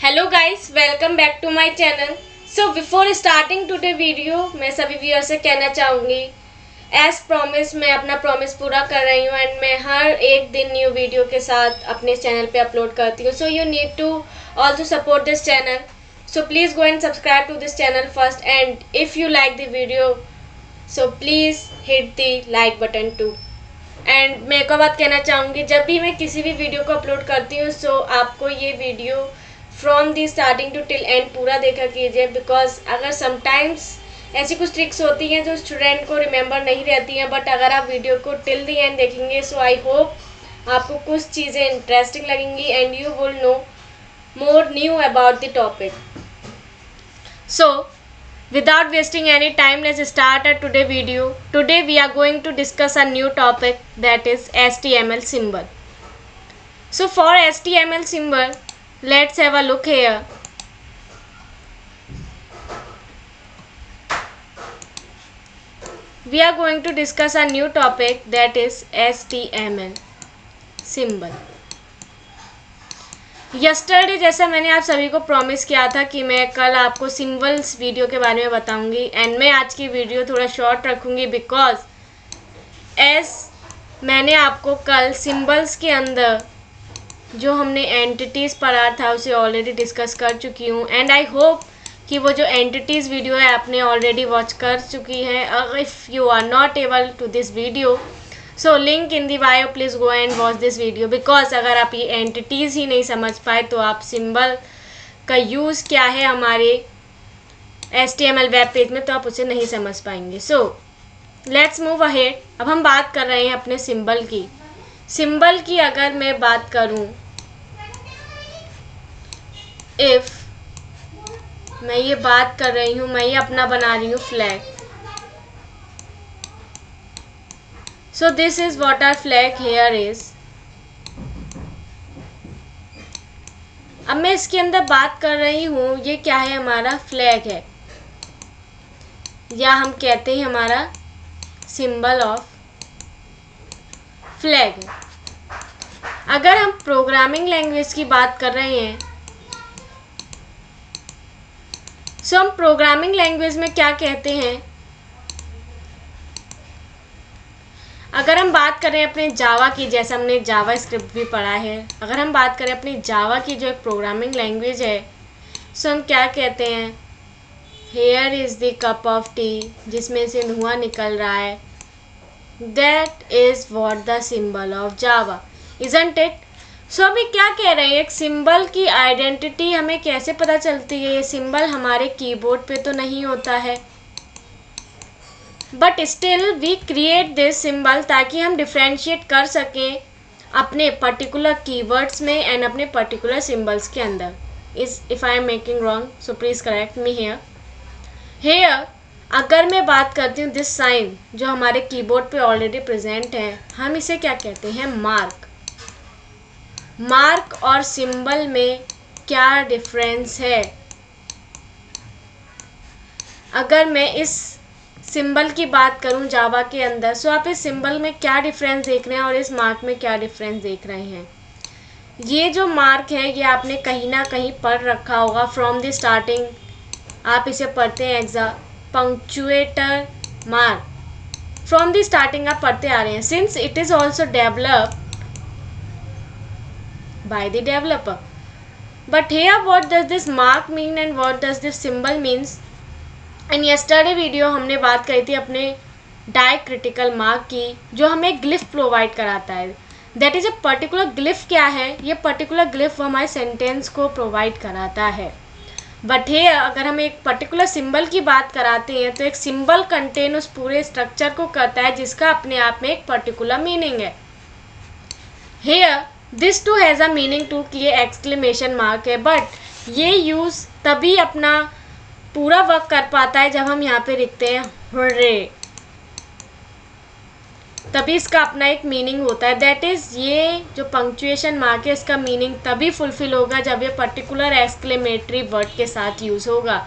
Hello guys, welcome back to my channel. So before starting today video, मैं सभी viewer से कहना चाहूँगी एज प्रॉमिस मैं अपना प्रॉमिस पूरा कर रही हूँ एंड मैं हर एक दिन न्यू वीडियो के साथ अपने चैनल पे अपलोड करती हूँ। So you need to also support this channel. So please go and subscribe to this channel first and if you like the video so please hit the like button too. And मैं एक और बात कहना चाहूँगी, जब भी मैं किसी भी वीडियो को अपलोड करती हूँ सो आपको ये video from the starting to till end पूरा देखा कीजिए, बिकॉज अगर समटाइम्स ऐसी कुछ ट्रिक्स होती हैं जो स्टूडेंट को रिमेंबर नहीं रहती हैं, बट अगर आप वीडियो को टिल दी एंड देखेंगे सो आई होप आपको कुछ चीज़ें इंटरेस्टिंग लगेंगी and you will know more new about the topic. So without wasting any time, let's start our today video. Today we are going to discuss a new topic, that is HTML symbol. So for HTML symbol, let's have a look here. We are going to discuss a new topic, that is HTML symbol. Yesterday जैसा मैंने आप सभी को promise किया था कि मैं कल आपको सिम्बल्स वीडियो के बारे में बताऊंगी एंड मैं आज की वीडियो थोड़ा शॉर्ट रखूंगी बिकॉज एज मैंने आपको कल सिम्बल्स के अंदर जो हमने एंटिटीज़ पढ़ा था उसे ऑलरेडी डिस्कस कर चुकी हूँ एंड आई होप कि वो जो एंटिटीज़ वीडियो है आपने ऑलरेडी वॉच कर चुकी हैं। If you are not able to this video so link in the bio, please go and watch this video because अगर आप ये एंटिटीज़ ही नहीं समझ पाए तो आप सिंबल का यूज़ क्या है हमारे HTML वेब पेज में तो आप उसे नहीं समझ पाएंगे। So let's move ahead. अब हम बात कर रहे हैं अपने सिंबल की। सिंबल की अगर मैं बात करूं, इफ़ मैं ये बात कर रही हूँ, मैं ये अपना बना रही हूँ flag. So this is what our flag here is. अब मैं इसके अंदर बात कर रही हूँ, ये क्या है, हमारा फ्लैग है या हम कहते हैं हमारा सिंबल ऑफ फ्लैग है। अगर हम प्रोग्रामिंग लैंग्वेज की बात कर रहे हैं सो हम प्रोग्रामिंग लैंग्वेज में क्या कहते हैं, अगर हम बात करें अपने जावा की, जैसा हमने जावा स्क्रिप्ट भी पढ़ा है, अगर हम बात करें अपनी जावा की जो एक प्रोग्रामिंग लैंग्वेज है सो हम क्या कहते हैं, here is the cup of tea, जिसमें से धुआं निकल रहा है, that is what the symbol of Java, isn't it. So अभी क्या कह रहे हैं, एक सिंबल की आइडेंटिटी हमें कैसे पता चलती है। ये सिंबल हमारे कीबोर्ड पे तो नहीं होता है but still we create this symbol ताकि हम डिफ्रेंशिएट कर सकें अपने पर्टिकुलर कीवर्ड्स में एंड अपने पर्टिकुलर सिंबल्स के अंदर। If I am making wrong so please correct me here अगर मैं बात करती हूँ दिस साइन जो हमारे कीबोर्ड पे ऑलरेडी प्रेजेंट है, हम इसे क्या कहते हैं, मार्क। मार्क और सिंबल में क्या डिफरेंस है, अगर मैं इस सिंबल की बात करूं जावा के अंदर सो आप इस सिंबल में क्या डिफरेंस देख रहे हैं और इस मार्क में क्या डिफरेंस देख रहे हैं। ये जो मार्क है ये आपने कहीं ना कहीं पढ़ रखा होगा फ्रॉम द स्टार्टिंग, आप इसे पढ़ते हैं पंक्चुएटर मार्क, फ्रॉम द स्टार्टिंग आप पढ़ते आ रहे हैं since it is also developed by the developer. But here what does this mark mean and what does this symbol means. And yesterday video हमने बात करी थी अपने डायक्रिटिकल मार्क की जो हमें ग्लिफ प्रोवाइड कराता है। That is a particular glyph क्या है, ये पर्टिकुलर ग्लिफ हमारे सेंटेंस को प्रोवाइड कराता है। बट है अगर हम एक पर्टिकुलर सिंबल की बात कराते हैं तो एक सिंबल कंटेन उस पूरे स्ट्रक्चर को करता है जिसका अपने आप में एक पर्टिकुलर मीनिंग है। Here this too has a meaning too कि ये एक्सक्लेमेशन मार्क है बट ये यूज़ तभी अपना पूरा वर्क कर पाता है जब हम यहाँ पे लिखते हैं हुर्रे, तभी इसका अपना एक मीनिंग होता है। दैट इज़ ये जो पंक्चुएशन मार्क है इसका मीनिंग तभी फुलफिल होगा जब ये पर्टिकुलर एक्सक्लेमेटरी वर्ड के साथ यूज़ होगा।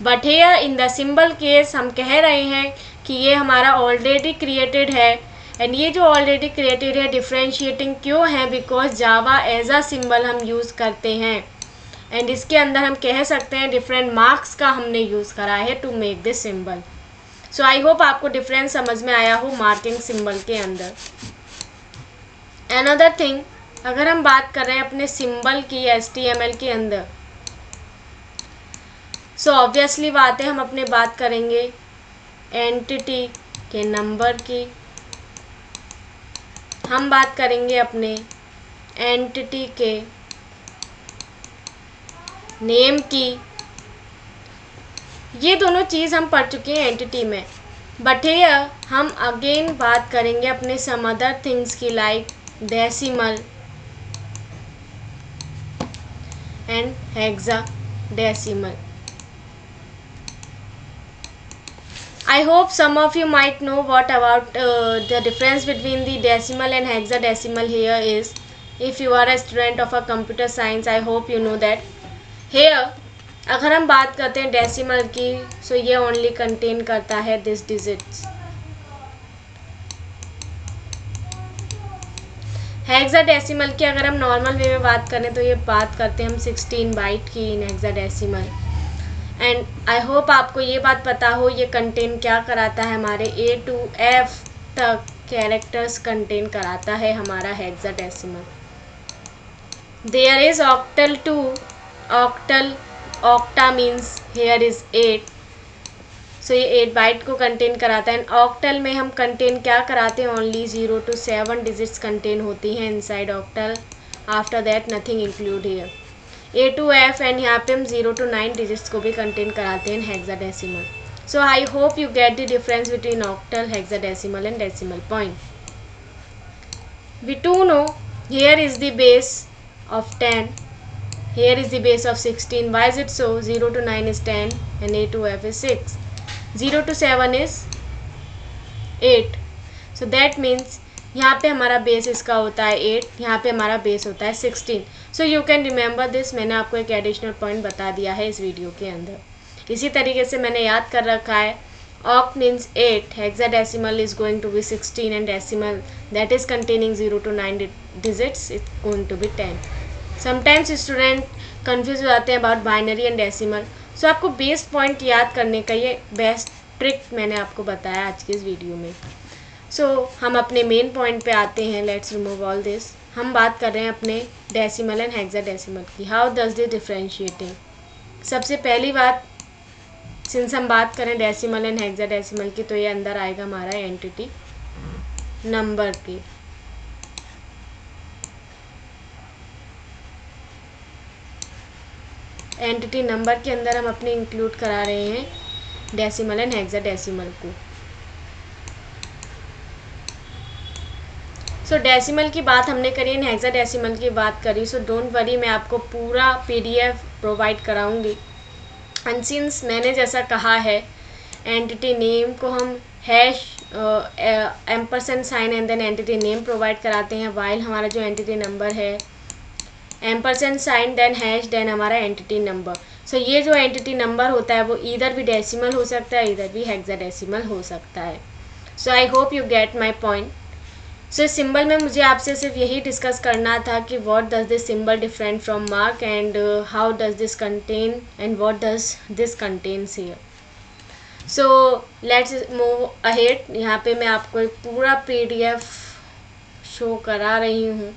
But here in the symbol case हम कह रहे हैं कि ये हमारा ऑलरेडी क्रिएटेड है एंड ये जो ऑलरेडी क्रिएटेड है डिफ्रेंशिएटिंग क्यों है, because Java as a symbol हम यूज़ करते हैं एंड इसके अंदर हम कह सकते हैं डिफरेंट मार्क्स का हमने यूज़ करा है to make this symbol. So I hope आपको डिफरेंस समझ में आया हो मार्किंग सिंबल के अंदर। अनदर थिंग, अगर हम बात कर रहे हैं अपने सिंबल की HTML के अंदर, सो ऑब्वियसली बात है हम अपने बात करेंगे एंटिटी के नंबर की, हम बात करेंगे अपने एंटिटी के नेम की। ये दोनों चीज़ हम पढ़ चुके हैं एंटिटी में, बट हियर हम अगेन बात करेंगे अपने सम अदर थिंग्स की like decimal and hexadecimal. I hope some of you might know what about the difference between the decimal and hexadecimal here is. If you are a student of a computer science, I hope you know that. Here, अगर हम बात करते हैं decimal की, so ये only contain करता है this digits. Hexadecimal की अगर हम नॉर्मल वे में बात करें तो ये बात करते हैं हम 16 बाइट की इन हेक्साडेसिमल। एंड आई होप आपको ये बात पता हो ये कंटेन क्या कराता है, हमारे A to F तक कैरेक्टर्स कंटेन कराता है हमारा hexadecimal. There is octal too, octal, octa means here is 8, so ये 8 बाइट को कंटेन कराता है। एंड ऑक्टल में हम कंटेन क्या कराते हैं, ओनली 0 to 7 डिजिट्स कंटेन होती हैं inside octal, after that nothing include here. A to F and यहाँ पे हम 0 to 9 डिजिट्स को भी कंटेन कराते हैं hexadecimal. So I hope you get the difference between octal, hexadecimal and decimal point. We too know here is the base of 10, here is the base of 16. Why is it so? 0 to 9 is 10 and A to F is 6. 0 to 7 is 8. So that means यहाँ पे हमारा base इसका होता है 8, यहाँ पे हमारा base होता है 16. So you can remember this, मैंने आपको एक एडिशनल पॉइंट बता दिया है इस वीडियो के अंदर। इसी तरीके से मैंने याद कर रखा है oct means 8, hexadecimal is going to be 16 and decimal that is containing 0 to 9 digits is going to be 10. Sometimes student confuse हो जाते हैं about binary and decimal. So आपको बेस पॉइंट याद करने का ये बेस्ट ट्रिक मैंने आपको बताया आज की इस वीडियो में। सो हम अपने मेन पॉइंट पे आते हैं, लेट्स रिमूव ऑल दिस। हम बात कर रहे हैं अपने डेसिमल एंड हेक्साडेसिमल की। How does this differentiating? सबसे पहली बात, सिंस हम बात करें डेसिमल एंड हेक्साडेसिमल की, तो ये अंदर आएगा हमारा एंटिटी नंबर की। एंटिटी नंबर के अंदर हम अपने इंक्लूड करा रहे हैं डेसिमल एंड हेक्साडेसिमल को। सो डेसिमल की बात हमने करी एंड हेक्साडेसिमल की बात करी, सो डोंट वरी, मैं आपको पूरा PDF प्रोवाइड कराऊंगी। एंड सिंस मैंने जैसा कहा है एंटिटी नेम को हम hash ampersand sign and then entity name provide कराते हैं, वाइल हमारा जो एंटिटी नंबर है ampersand sign then hash then हमारा एंटिटी नंबर। सो ये जो एंटिटी नंबर होता है वो इधर भी डेसिमल हो सकता है, इधर भी हेक्साडेसिमल हो सकता है। So I hope you get my point. So इस सिंबल में मुझे आपसे सिर्फ यही डिस्कस करना था कि what does this symbol different from mark and how does this contain and what does this contains here. So let's move ahead. यहाँ पे मैं आपको एक पूरा PDF शो करा रही हूँ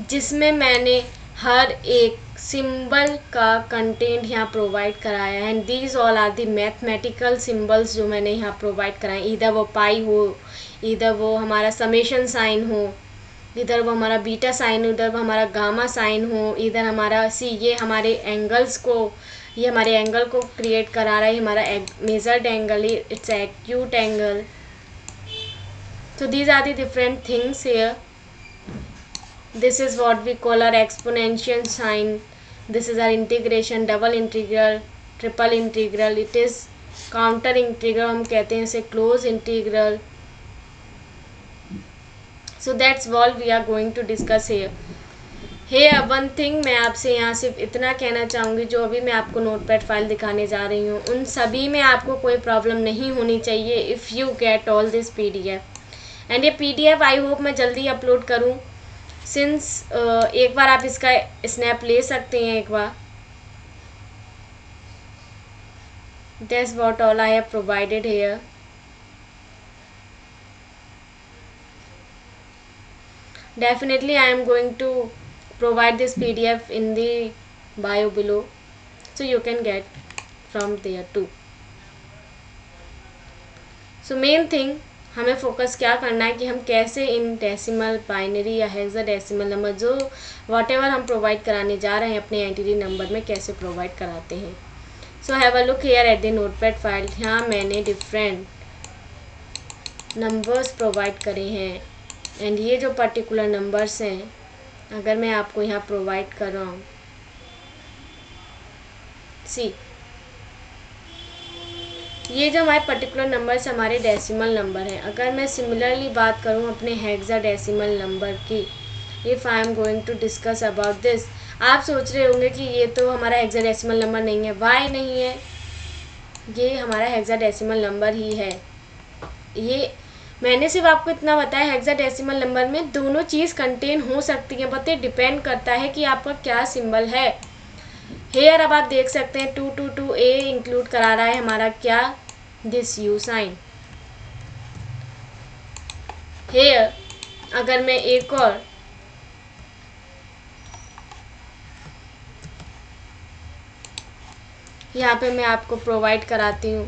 जिसमें मैंने हर एक सिंबल का कंटेंट यहाँ प्रोवाइड कराया है। And these all are the mathematical symbols जो मैंने यहाँ प्रोवाइड कराए, इधर वो पाई हो, इधर वो हमारा समेशन साइन हो, इधर वो हमारा बीटा साइन हो, इधर वो हमारा गामा साइन हो, इधर हमारा ये हमारे एंगल्स को, ये हमारे एंगल को क्रिएट करा रहा है हमारा measured angle, it's acute angle. So these are the different things here. This is what we call our exponential sign. This is our integration, double integral, triple integral. It is counter integral, हम कहते हैं इसे close integral. So that's all we are going to discuss here. Here one thing मैं आपसे यहाँ सिर्फ इतना कहना चाहूँगी, जो अभी मैं आपको नोटपैड फाइल दिखाने जा रही हूँ उन सभी में आपको कोई प्रॉब्लम नहीं होनी चाहिए if you get all this PDF. And ये PDF आई होप मैं जल्दी अपलोड करूँ, सिंस एक बार आप इसका स्नैप ले सकते हैं एक बार, That's what all I have provided here. Definitely I am going to provide this PDF in the bio below, so you can get from there too. So main thing हमें focus क्या करना है कि हम कैसे इन डेसिमल, बाइनरी या hexadecimal number जो whatever हम प्रोवाइड कराने जा रहे हैं अपने एंटिटी नंबर में कैसे प्रोवाइड कराते हैं. सो have a look here at the notepad file. यहाँ मैंने डिफरेंट नंबर्स प्रोवाइड करे हैं एंड ये जो पर्टिकुलर नंबर्स हैं अगर मैं आपको यहाँ प्रोवाइड कर रहा हूँ, सी ये जो हमारे पर्टिकुलर नंबर्स हमारे डेसिमल नंबर हैं. अगर मैं सिमिलरली बात करूं अपने हेक्साडेसिमल नंबर की, if I am going to discuss about this, आप सोच रहे होंगे कि ये तो हमारा हेक्साडेसिमल नंबर नहीं है. वाई नहीं है? ये हमारा हेक्साडेसिमल नंबर ही है. ये मैंने सिर्फ आपको इतना बताया, हेक्साडेसिमल नंबर में दोनों चीज़ कंटेन हो सकती है, बट ये डिपेंड करता है कि आपका क्या सिंबल है. हेयर अब आप देख सकते हैं 222A इंक्लूड करा रहा है हमारा क्या, दिस यू साइन. हेयर अगर मैं एक और यहाँ पे मैं आपको प्रोवाइड कराती हूँ,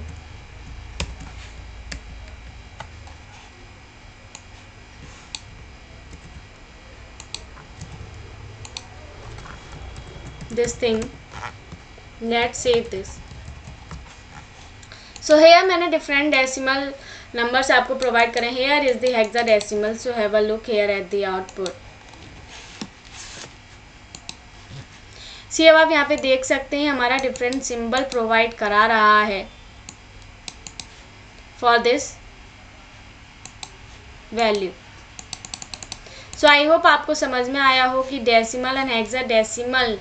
this thing, let's save this. So here मैंने डिफरेंट डेसिमल नंबर्स आपको प्रोवाइड करें. Here is the hexadecimal. So have a look here at the output. See अब आप यहाँ पे देख सकते हैं हमारा डिफरेंट सिंबल प्रोवाइड करा रहा है for this value. So I hope आपको समझ में आया हो कि decimal and hexadecimal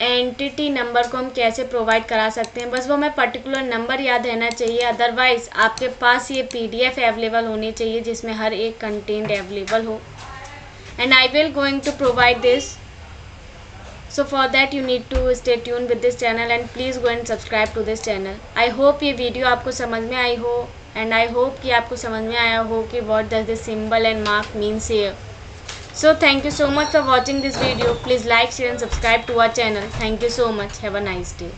entity number को हम कैसे प्रोवाइड करा सकते हैं. बस वो हमें पर्टिकुलर नंबर याद रहना चाहिए. अदरवाइज आपके पास ये PDF अवेलेबल होनी चाहिए जिसमें हर एक कंटेंट अवेलेबल हो. And I will going to provide this. So for that you need to stay tune with this channel and please go and subscribe to this channel. I hope ये video आपको समझ में आई हो and I hope कि आपको समझ में आया हो कि what does this symbol and mark means here. So thank you so much for watching this video. Please like, share and subscribe to our channel. Thank you so much. Have a nice day.